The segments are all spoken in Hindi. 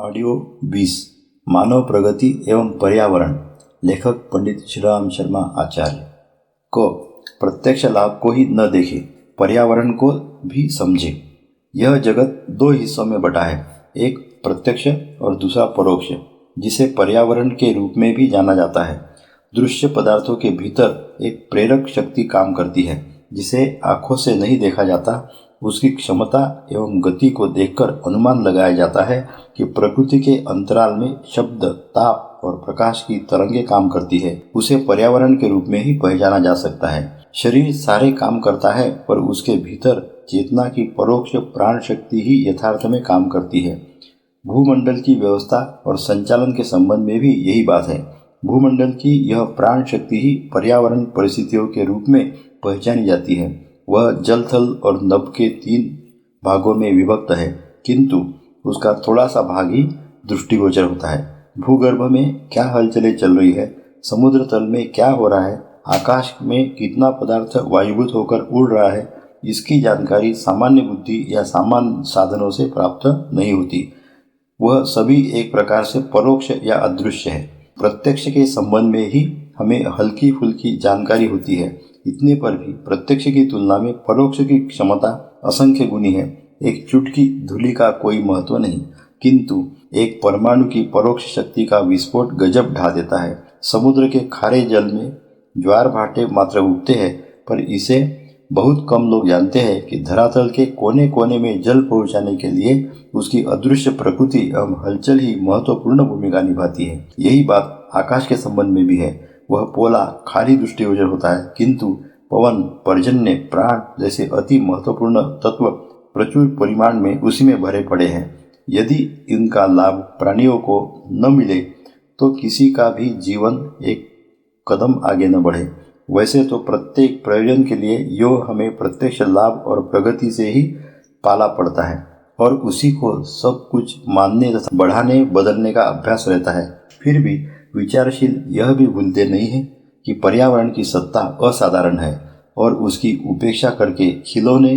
ऑडियो 20 मानव प्रगति एवं पर्यावरण, लेखक पंडित श्रीराम शर्मा आचार्य। को प्रत्यक्ष लाभ को ही न देखे, पर्यावरण को भी समझे। यह जगत दो हिस्सों में बटा है, एक प्रत्यक्ष और दूसरा परोक्ष, जिसे पर्यावरण के रूप में भी जाना जाता है। दृश्य पदार्थों के भीतर एक प्रेरक शक्ति काम करती है, जिसे आंखों से नहीं देखा जाता। उसकी क्षमता एवं गति को देखकर अनुमान लगाया जाता है कि प्रकृति के अंतराल में शब्द, ताप और प्रकाश की तरंगें काम करती है। उसे पर्यावरण के रूप में ही पहचाना जा सकता है। शरीर सारे काम करता है, पर उसके भीतर चेतना की परोक्ष प्राण शक्ति ही यथार्थ में काम करती है। भूमंडल की व्यवस्था और संचालन के संबंध में भी यही बात है। भूमंडल की यह प्राण शक्ति ही पर्यावरण परिस्थितियों के रूप में पहचानी जाती है। वह जल, थल और नभ के 3 भागों में विभक्त है, किंतु उसका थोड़ा सा भाग ही दृष्टिगोचर होता है। भूगर्भ में क्या हलचलें चल रही है, समुद्र तल में क्या हो रहा है, आकाश में कितना पदार्थ वायुभूत होकर उड़ रहा है, इसकी जानकारी सामान्य बुद्धि या सामान्य साधनों से प्राप्त नहीं होती। वह सभी एक प्रकार से परोक्ष या अदृश्य है। प्रत्यक्ष के संबंध में ही हमें हल्की फुल्की जानकारी होती है। इतने पर भी प्रत्यक्ष की तुलना में परोक्ष की क्षमता असंख्य गुनी है। एक चुटकी धूलि का कोई महत्व नहीं, किंतु एक परमाणु की परोक्ष शक्ति का विस्फोट गजब ढा देता है। समुद्र के खारे जल में ज्वार भाटे मात्र उठते हैं, पर इसे बहुत कम लोग जानते हैं कि धरातल के कोने कोने में जल पहुंचाने के लिए उसकी अदृश्य प्रकृति एवं हलचल ही महत्वपूर्ण भूमिका निभाती है। यही बात आकाश के संबंध में भी है। वह पोला खाली दृष्टिगोचर होता है, किंतु पवन, पर्जन्य, प्राण जैसे अति महत्वपूर्ण तत्व प्रचुर परिमाण में उसी में भरे पड़े हैं। यदि इनका लाभ प्राणियों को न मिले तो किसी का भी जीवन एक कदम आगे न बढ़े। वैसे तो प्रत्येक प्रयोजन के लिए यो हमें प्रत्यक्ष लाभ और प्रगति से ही पाला पड़ता है, और उसी को सब कुछ मानने तथा बढ़ाने बदलने का अभ्यास रहता है। फिर भी विचारशील यह भी भूलते नहीं है कि पर्यावरण की सत्ता असाधारण है, और उसकी उपेक्षा करके खिलौने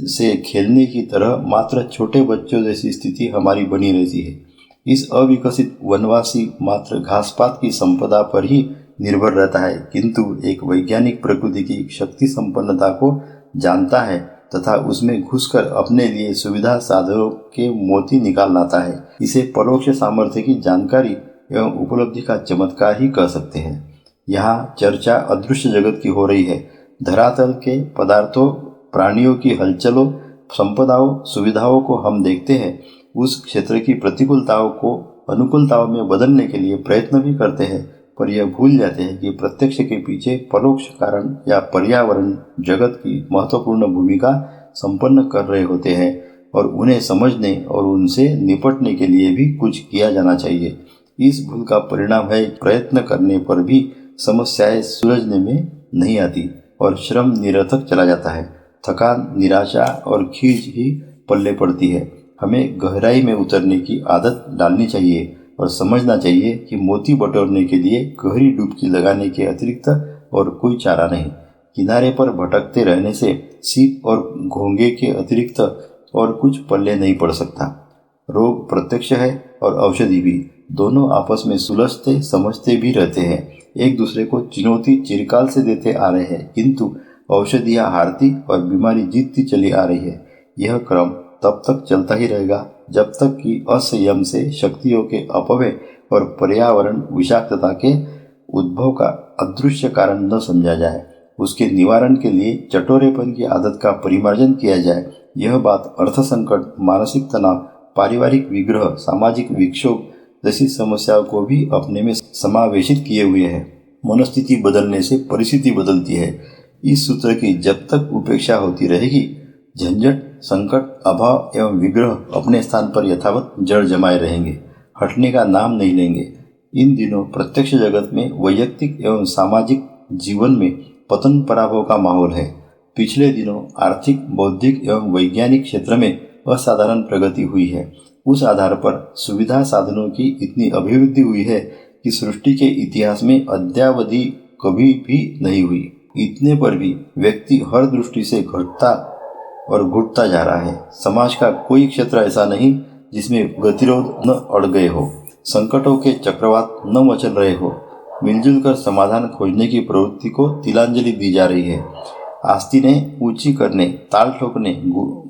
से खेलने की तरह मात्र छोटे बच्चों जैसी स्थिति हमारी बनी रहती है। इस अविकसित वनवासी मात्र घासपात की संपदा पर ही निर्भर रहता है, किंतु एक वैज्ञानिक प्रकृति की शक्ति संपन्नता को जानता है तथा उसमें घुसकर अपने लिए सुविधा साधनों के मोती निकाल लाता है। इसे परोक्ष सामर्थ्य की जानकारी एवं उपलब्धि का चमत्कार ही कह सकते हैं। यहाँ चर्चा अदृश्य जगत की हो रही है। धरातल के पदार्थों, प्राणियों की हलचलों, संपदाओं, सुविधाओं को हम देखते हैं। उस क्षेत्र की प्रतिकूलताओं को अनुकूलताओं में बदलने के लिए प्रयत्न भी करते हैं, पर यह भूल जाते हैं कि प्रत्यक्ष के पीछे परोक्ष कारण या पर्यावरण जगत की महत्वपूर्ण भूमिका संपन्न कर रहे होते हैं, और उन्हें समझने और उनसे निपटने के लिए भी कुछ किया जाना चाहिए। इस भूल का परिणाम है प्रयत्न करने पर भी समस्याएं सुलझने में नहीं आती और श्रम निरर्थक चला जाता है। थकान, निराशा और खींच ही पल्ले पड़ती है। हमें गहराई में उतरने की आदत डालनी चाहिए और समझना चाहिए कि मोती बटोरने के लिए गहरी डुबकी लगाने के अतिरिक्त और कोई चारा नहीं। किनारे पर भटकते रहने से सीप और घोंगे के अतिरिक्त और कुछ पल्ले नहीं पड़ सकता। रोग प्रत्यक्ष है और औषधि भी। दोनों आपस में सुलझते समझते भी रहते हैं, एक दूसरे को चुनौती चिरकाल से देते आ रहे हैं, किंतु औषधियाँ हारती और बीमारी जीतती चली आ रही है। यह क्रम तब तक चलता ही रहेगा जब तक कि असंयम से शक्तियों के अपव्यय और पर्यावरण विषाक्तता के उद्भव का अदृश्य कारण न समझा जाए। उसके निवारण के लिए चटोरेपन की आदत का परिमार्जन किया जाए। यह बात अर्थ संकट, मानसिक तनाव, पारिवारिक विग्रह, सामाजिक विक्षोभ जैसी समस्याओं को भी अपने में समावेशित किए हुए है। मनोस्थिति बदलने से परिस्थिति बदलती है। इस सूत्र की जब तक उपेक्षा होती रहेगी, झंझट, संकट, अभाव एवं विग्रह अपने स्थान पर यथावत जड़ जमाए रहेंगे, हटने का नाम नहीं लेंगे। इन दिनों प्रत्यक्ष जगत में वैयक्तिक एवं सामाजिक जीवन में पतन पराभव का माहौल है। पिछले दिनों आर्थिक, बौद्धिक एवं वैज्ञानिक क्षेत्र में असाधारण प्रगति हुई है। उस आधार पर सुविधा साधनों की इतनी अभिवृद्धि हुई है कि सृष्टि के इतिहास में अद्यावधि कभी भी नहीं हुई। इतने पर भी व्यक्ति हर दृष्टि से घटता और घुटता जा रहा है। समाज का कोई क्षेत्र ऐसा नहीं जिसमें गतिरोध न अड़ गए हो, संकटों के चक्रवात न मचल रहे हो। मिलजुल कर समाधान खोजने की प्रवृत्ति को तिलांजलि दी जा रही है। आस्तीनें ऊंची करने, ताल ठोकने,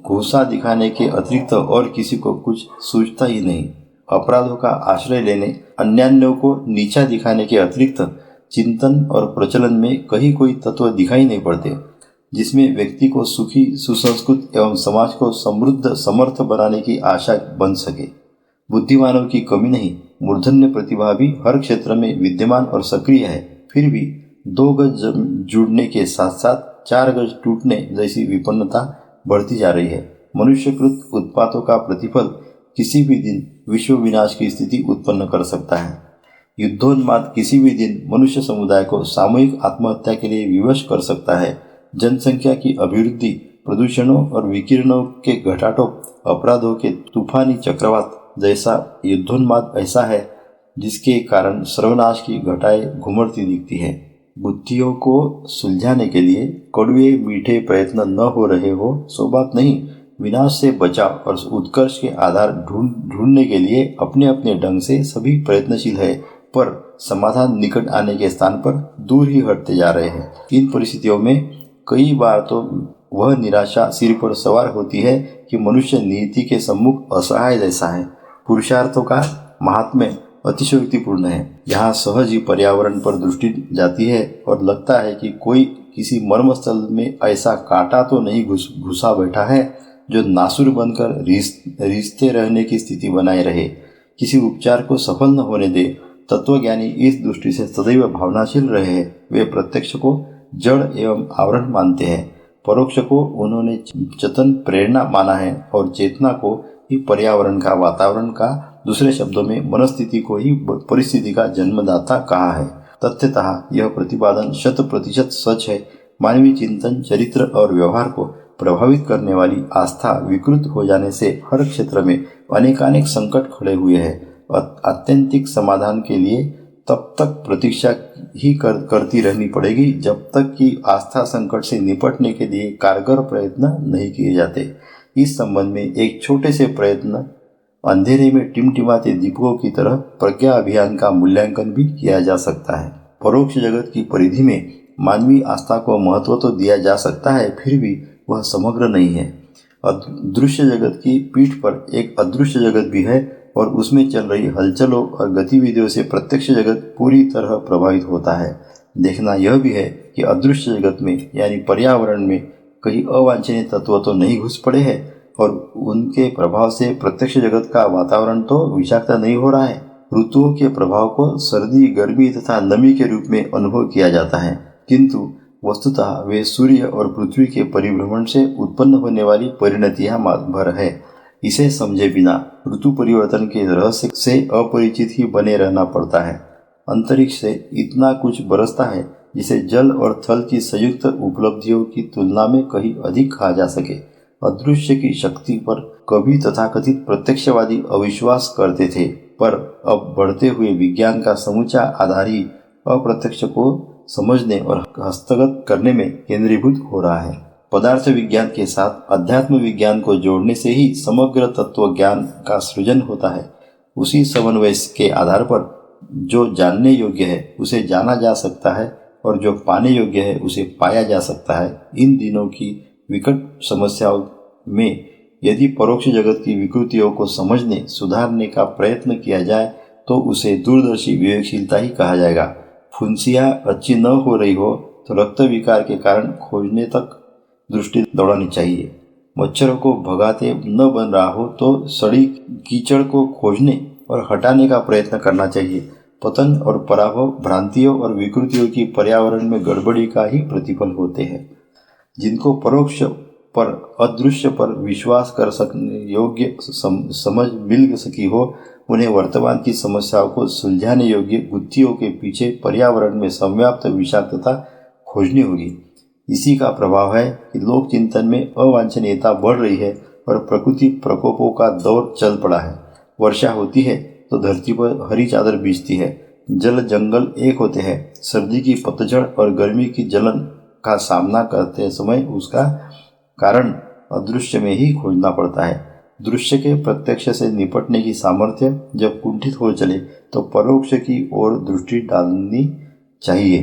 घूसा दिखाने के अतिरिक्त और किसी को कुछ सूझता ही नहीं। अपराधों का आश्रय लेने, अन्यान्यों को नीचा दिखाने के अतिरिक्त चिंतन और प्रचलन में कहीं कोई तत्व दिखाई नहीं पड़ते जिसमें व्यक्ति को सुखी, सुसंस्कृत एवं समाज को समृद्ध समर्थ बनाने की आशा बन सके। बुद्धिमानों की कमी नहीं, मूर्धन्य प्रतिभा भी हर क्षेत्र में विद्यमान और सक्रिय है। फिर भी 2 गज जुड़ने के साथ साथ 4 गज टूटने जैसी विपन्नता बढ़ती जा रही है। मनुष्यकृत उत्पातों का प्रतिफल किसी भी दिन विश्व विनाश की स्थिति उत्पन्न कर सकता है। युद्धोन्माद किसी भी दिन मनुष्य समुदाय को सामूहिक आत्महत्या के लिए विवश कर सकता है। जनसंख्या की अभिवृद्धि, प्रदूषणों और विकिरणों के घटाटोप, अपराधों के तूफानी चक्रवात जैसा युद्धोन्माद ऐसा है जिसके कारण सर्वनाश की घटाएं घुमड़ती दिखती है। बुद्धियों को सुलझाने के लिए कड़वे मीठे प्रयत्न न हो रहे हो सो बात नहीं, विनाश से बचाव और उत्कर्ष के आधार ढूंढने के लिए अपने अपने ढंग से सभी प्रयत्नशील है, पर समाधान निकट आने के स्थान पर दूर ही हटते जा रहे हैं। इन परिस्थितियों में कई बार तो वह निराशा सिर पर सवार होती है कि मनुष्य नीति के सम्मुख असहाय जैसा है। पुरुषार्थों का महात्म्य अतिशयोक्तिपूर्ण है। यहाँ सहज ही पर्यावरण पर दृष्टि जाती है और लगता है कि कोई किसी मर्मस्थल में ऐसा कांटा तो नहीं घुसा बैठा है जो नासुर बनकर रिश्ते रहने की स्थिति बनाए रहे, किसी उपचार को सफल न होने दे। तत्वज्ञानी इस दृष्टि से सदैव भावनाशील रहे हैं। वे प्रत्यक्ष को जड़ एवं आवरण मानते हैं, परोक्ष को उन्होंने चेतन प्रेरणा माना है और चेतना को ही पर्यावरण का, वातावरण का, दूसरे शब्दों में मनस्थिति को ही परिस्थिति का जन्मदाता कहा है। तथ्यतः यह प्रतिपादन 100% सच है। मानवीय चिंतन, चरित्र और व्यवहार को प्रभावित करने वाली आस्था विकृत हो जाने से हर क्षेत्र में अनेकानेक संकट खड़े हुए हैं। आत्यंतिक समाधान के लिए तब तक प्रतीक्षा ही करती रहनी पड़ेगी जब तक कि आस्था संकट से निपटने के लिए कारगर प्रयत्न नहीं किए जाते। इस संबंध में एक छोटे से प्रयत्न, अंधेरे में टिमटिमाते दीपकों की तरह प्रज्ञा अभियान का मूल्यांकन भी किया जा सकता है। परोक्ष जगत की परिधि में मानवीय आस्था को महत्व तो दिया जा सकता है, फिर भी वह समग्र नहीं है। दृश्य जगत की पीठ पर एक अदृश्य जगत भी है और उसमें चल रही हलचलों और गतिविधियों से प्रत्यक्ष जगत पूरी तरह प्रभावित होता है। देखना यह भी है कि अदृश्य जगत में यानी पर्यावरण में कहीं अवांछनीय तत्व तो नहीं घुस पड़े हैं और उनके प्रभाव से प्रत्यक्ष जगत का वातावरण तो विषाक्त नहीं हो रहा है। ऋतुओं के प्रभाव को सर्दी, गर्मी तथा नमी के रूप में अनुभव किया जाता है, किंतु वस्तुतः वे सूर्य और पृथ्वी के परिभ्रमण से उत्पन्न होने वाली परिणतियां भर है। इसे समझे बिना ऋतु परिवर्तन के रहस्य से अपरिचित ही बने रहना पड़ता है। अंतरिक्ष से इतना कुछ बरसता है जिसे जल और थल की संयुक्त उपलब्धियों की तुलना में कहीं अधिक कहा जा सके। अदृश्य की शक्ति पर कभी तथाकथित प्रत्यक्षवादी अविश्वास करते थे, पर अब बढ़ते हुए विज्ञान का समूचा आधार ही अप्रत्यक्ष को समझने और हस्तगत करने में केंद्रीभूत हो रहा है। पदार्थ विज्ञान के साथ अध्यात्म विज्ञान को जोड़ने से ही समग्र तत्व ज्ञान का सृजन होता है। उसी समन्वय के आधार पर जो जानने योग्य है उसे जाना जा सकता है और जो पाने योग्य है उसे पाया जा सकता है। इन दिनों की विकट समस्याओं में यदि परोक्ष जगत की विकृतियों को समझने, सुधारने का प्रयत्न किया जाए तो उसे दूरदर्शी विवेकशीलता ही कहा जाएगा। फुंसियाँ अच्छी न हो रही हो तो रक्त विकार के कारण खोजने तक दृष्टि दौड़ानी चाहिए। मच्छरों को भगाते न बन रहा हो तो सड़ी कीचड़ को खोजने और हटाने का प्रयत्न करना चाहिए। पतन और पराभव भ्रांतियों और विकृतियों की पर्यावरण में गड़बड़ी का ही प्रतिफल होते हैं। जिनको परोक्ष पर, अदृश्य पर विश्वास कर सकने योग्य समझ मिल सकी हो, उन्हें वर्तमान की समस्याओं को सुलझाने योग्य गुत्थियों के पीछे पर्यावरण में संव्याप्त विषाक्तता खोजनी होगी। इसी का प्रभाव है कि लोक चिंतन में अवांछनीयता बढ़ रही है और प्रकृति प्रकोपों का दौर चल पड़ा है। वर्षा होती है तो धरती पर हरी चादर बिछती है, जल जंगल एक होते हैं। सर्दी की पतझड़ और गर्मी की जलन का सामना करते समय उसका कारण अदृश्य में ही खोजना पड़ता है। दृश्य के प्रत्यक्ष से निपटने की सामर्थ्य जब कुंठित हो चले तो परोक्ष की ओर दृष्टि डालनी चाहिए।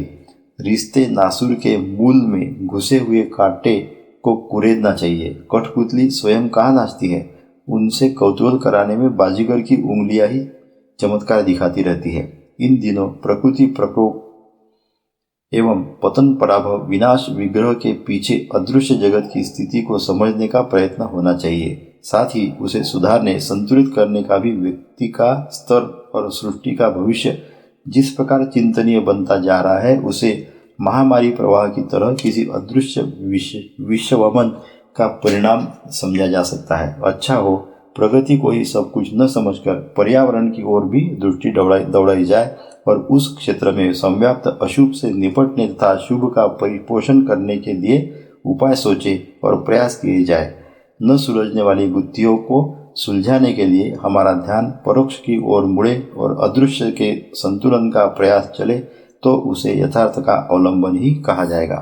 रिश्ते नासुर के मूल में घुसे हुए कांटे को कुरेदना चाहिए। कठपुतली स्वयं कहाँ नाचती है, उनसे कौतूहल कराने में बाजीगर की उंगलियां ही चमत्कार दिखाती रहती है। इन दिनों प्रकृति प्रकोप एवं पतन पराभव विनाश विग्रह के पीछे अदृश्य जगत की स्थिति को समझने का प्रयत्न होना चाहिए। साथ ही उसे सुधारने संतुलित करने का भी व्यक्ति का स्तर और सृष्टि का भविष्य जिस प्रकार चिंतनीय बनता जा रहा है, उसे महामारी प्रवाह की तरह किसी अदृश्य विश्ववमन का परिणाम समझा जा सकता है। अच्छा हो प्रगति को ही सब कुछ न समझकर पर्यावरण की ओर भी दृष्टि दौड़ाई जाए और उस क्षेत्र में संव्याप्त अशुभ से निपटने तथा शुभ का परिपोषण करने के लिए उपाय सोचे और प्रयास किए जाए। न सुलझने वाली गुत्थियों को सुलझाने के लिए हमारा ध्यान परोक्ष की ओर मुड़े और अदृश्य के संतुलन का प्रयास चले तो उसे यथार्थ का अवलंबन ही कहा जाएगा।